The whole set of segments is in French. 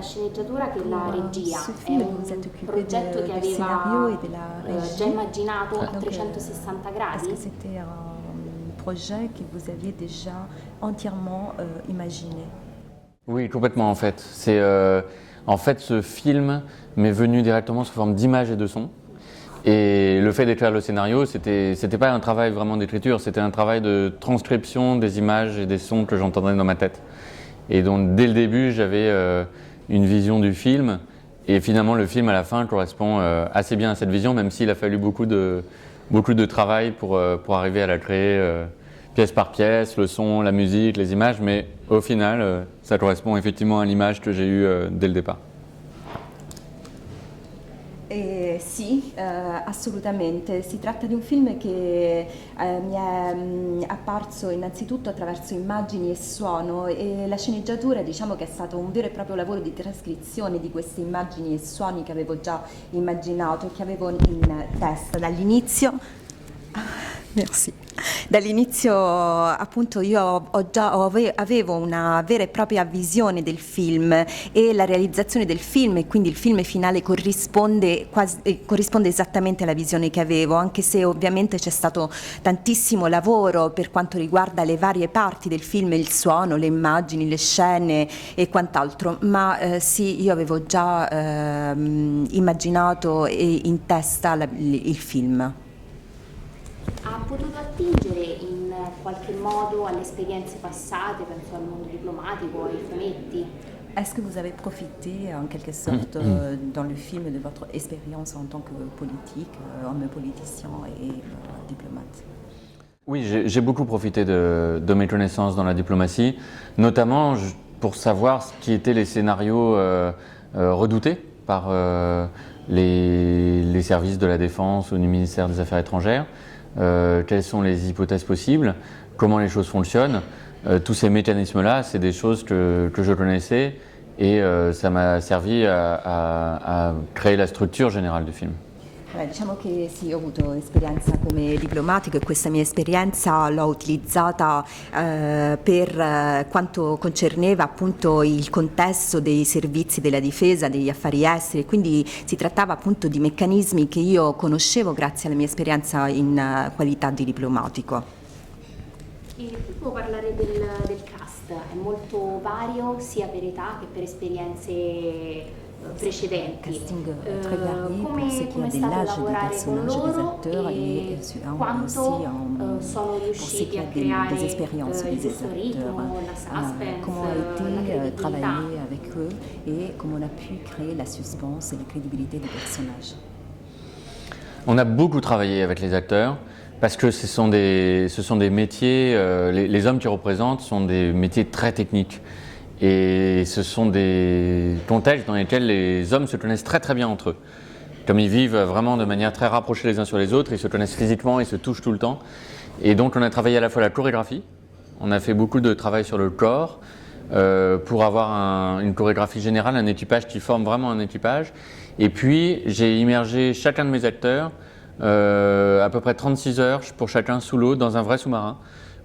sceneggiatura che la regia. Ce È film, vous êtes un occupé progetto che du scénario aveva et de la régie. già immaginato a Donc, 360 Est-ce gradi? que c'était un projet que vous aviez déjà entièrement imaginé? Oui, complètement en fait. En fait, ce film m'est venu directement sous forme d'images et de sons. Et le fait d'écrire le scénario, c'était pas un travail vraiment d'écriture, c'était un travail de transcription des images et des sons que j'entendais dans ma tête. Et donc dès le début, j'avais une vision du film. Et finalement, le film à la fin correspond assez bien à cette vision, même s'il a fallu beaucoup de travail pour arriver à la créer pièce par pièce, le son, la musique, les images. Mais au final, ça correspond effectivement à l'image que j'ai eue dès le départ. Sì, assolutamente. Si tratta di un film che mi è apparso innanzitutto attraverso immagini e suono, e la sceneggiatura, diciamo che è stato un vero e proprio lavoro di trascrizione di queste immagini e suoni che avevo già immaginato e che avevo in testa dall'inizio. Merci. Dall'inizio appunto io avevo una vera e propria visione del film e la realizzazione del film, e quindi il film finale corrisponde esattamente alla visione che avevo, anche se ovviamente c'è stato tantissimo lavoro per quanto riguarda le varie parti del film, il suono, le immagini, le scene e quant'altro, ma sì, io avevo già immaginato e in testa il film. Ha potuto attingere in qualche modo alle esperienze passate, penso al mondo diplomatico, ai fumetti? Est-ce que vous avez profité en quelque sorte dans le film de votre expérience en tant que politique, homme politicien et diplomate? Oui, j'ai beaucoup profité de mes connaissances dans la diplomatie, notamment pour savoir ce qui étaient les scénarios redoutés par les services de la défense ou du ministère des Affaires étrangères. Quelles sont les hypothèses possibles, comment les choses fonctionnent. Tous ces mécanismes-là, c'est des choses que je connaissais, et ça m'a servi à créer la structure générale du film. Diciamo che sì, ho avuto esperienza come diplomatico, e questa mia esperienza l'ho utilizzata per quanto concerneva appunto il contesto dei servizi della difesa, degli affari esteri, quindi si trattava appunto di meccanismi che io conoscevo grazie alla mia esperienza in qualità di diplomatico. E devo parlare del cast, è molto vario sia per età che per esperienze precedenti. Casting très varié pour ce qui Come a è de stato l'âge des lavorare con personnages, des loro acteurs, e aussi quanto sono pour ce riusciti qui a a creare des expériences il des giusto acteurs, ritmo, la suspense, comment a la été credibilità. travaillé avec eux et comment on a pu créer la suspense et la crédibilité des personnages. On a beaucoup travaillé avec les acteurs parce que ce sont des métiers, les hommes qui représentent sont des métiers très techniques. Et ce sont des contextes dans lesquels les hommes se connaissent très très bien entre eux. Comme ils vivent vraiment de manière très rapprochée les uns sur les autres, ils se connaissent physiquement, ils se touchent tout le temps. Et donc on a travaillé à la fois la chorégraphie, on a fait beaucoup de travail sur le corps pour avoir une chorégraphie générale, un équipage qui forme vraiment un équipage. Et puis j'ai immergé chacun de mes acteurs à peu près 36 heures pour chacun sous l'eau dans un vrai sous-marin,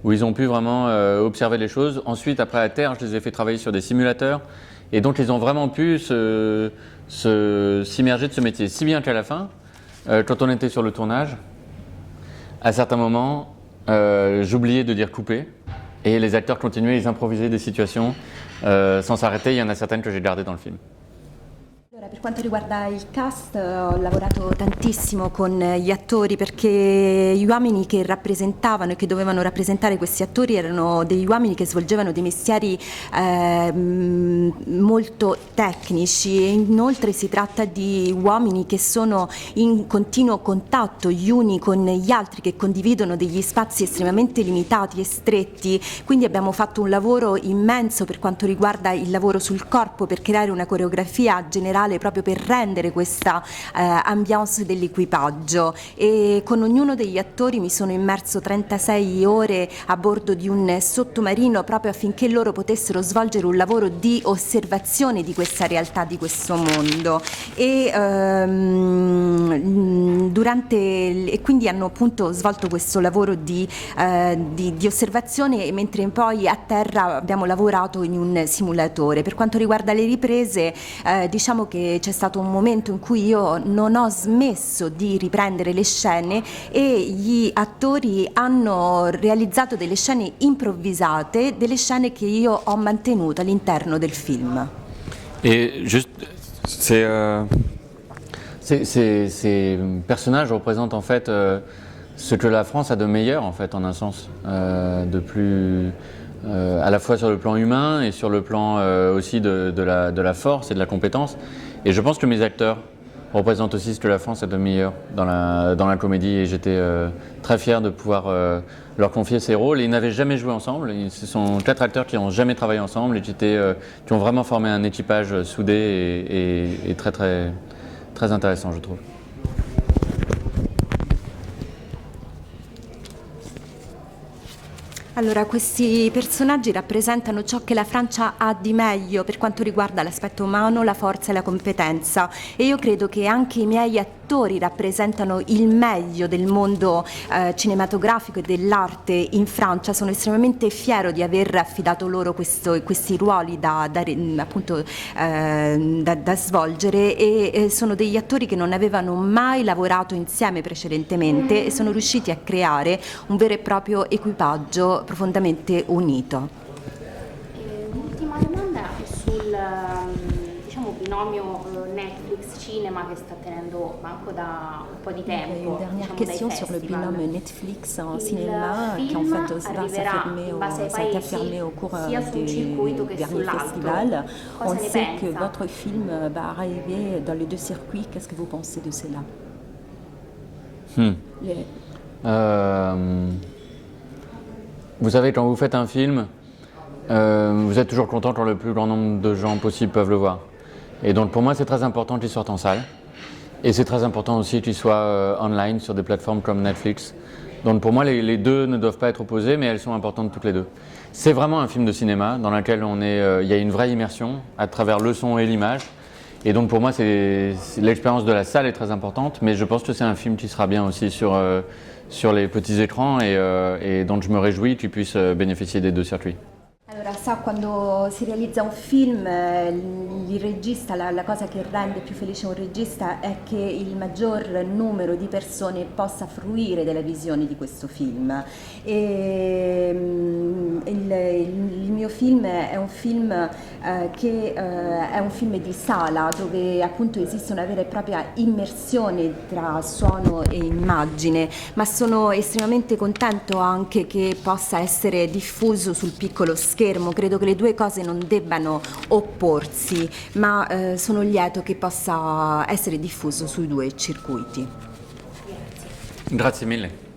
où ils ont pu vraiment observer les choses. Ensuite, après à terre, je les ai fait travailler sur des simulateurs, et donc ils ont vraiment pu s'immerger de ce métier. Si bien qu'à la fin, quand on était sur le tournage, à certains moments, j'oubliais de dire couper, et les acteurs continuaient, ils improvisaient des situations sans s'arrêter. Il y en a certaines que j'ai gardées dans le film. Allora, per quanto riguarda il cast, ho lavorato tantissimo con gli attori, perché gli uomini che rappresentavano e che dovevano rappresentare questi attori erano degli uomini che svolgevano dei mestieri molto tecnici, e inoltre si tratta di uomini che sono in continuo contatto gli uni con gli altri, che condividono degli spazi estremamente limitati e stretti, quindi abbiamo fatto un lavoro immenso per quanto riguarda il lavoro sul corpo, per creare una coreografia generale musicale proprio per rendere questa ambiance dell'equipaggio, e con ognuno degli attori mi sono immerso 36 ore a bordo di un sottomarino proprio affinché loro potessero svolgere un lavoro di osservazione di questa realtà, di questo mondo, e quindi hanno appunto svolto questo lavoro di osservazione, mentre poi a terra abbiamo lavorato in un simulatore. Per quanto riguarda le riprese, diciamo che c'è stato un momento in cui io non ho smesso di riprendere le scene e gli attori hanno realizzato delle scene improvvisate, delle scènes che io ho mantenuto all'interno del film. Et juste, ces personnages représentent en fait ce que la France a de meilleur en fait, en un sens, de plus à la fois sur le plan humain et sur le plan aussi de la force et de la compétence. Et je pense que mes acteurs représentent aussi ce que la France a de meilleur dans la comédie, et j'étais très fier de pouvoir leur confier ces rôles. Et ils n'avaient jamais joué ensemble, ce sont 4 acteurs qui n'ont jamais travaillé ensemble et qui ont vraiment formé un équipage soudé et très, très, très intéressant, je trouve. Allora, questi personaggi rappresentano ciò che la Francia ha di meglio per quanto riguarda l'aspetto umano, la forza e la competenza, e io credo che anche i miei attori rappresentano il meglio del mondo cinematografico e dell'arte in Francia. Sono estremamente fiero di aver affidato loro questi ruoli da svolgere, e sono degli attori che non avevano mai lavorato insieme precedentemente e sono riusciti a creare un vero e proprio equipaggio profondamente unito. L'ultima domanda è sul diciamo, binomio Netflix-cinema che sta tenendo banco da un po' di tempo. Une dernière diciamo, question dai sur le festival. binôme Netflix en Il cinéma qui en film fait va arriverà in base ai paesi s'affirmer au cours sia sul circuito des che derniers sull'altro. festivals. Cosa On ne sait que pensa? votre film va arriver dans les 2 circuits. Qu'est-ce que vous pensez de cela? Vous savez, quand vous faites un film, vous êtes toujours content quand le plus grand nombre de gens possible peuvent le voir. Et donc pour moi, c'est très important qu'il sorte en salle. Et c'est très important aussi qu'il soit online sur des plateformes comme Netflix. Donc pour moi, les deux ne doivent pas être opposés, mais elles sont importantes toutes les deux. C'est vraiment un film de cinéma dans lequel il y a une vraie immersion à travers le son et l'image. Et donc pour moi, l'expérience de la salle est très importante, mais je pense que c'est un film qui sera bien aussi sur les petits écrans, et donc je me réjouis qu'il puisse bénéficier des 2 circuits. Allora, sa, quando si realizza un film, il regista, la cosa che rende più felice un regista è che il maggior numero di persone possa fruire della visione di questo film. E, il mio film è un film che è un film di sala, dove appunto esiste una vera e propria immersione tra suono e immagine, ma sono estremamente contento anche che possa essere diffuso sul piccolo schermo. Credo che le 2 cose non debbano opporsi, ma sono lieto che possa essere diffuso sui 2 circuiti. Grazie mille.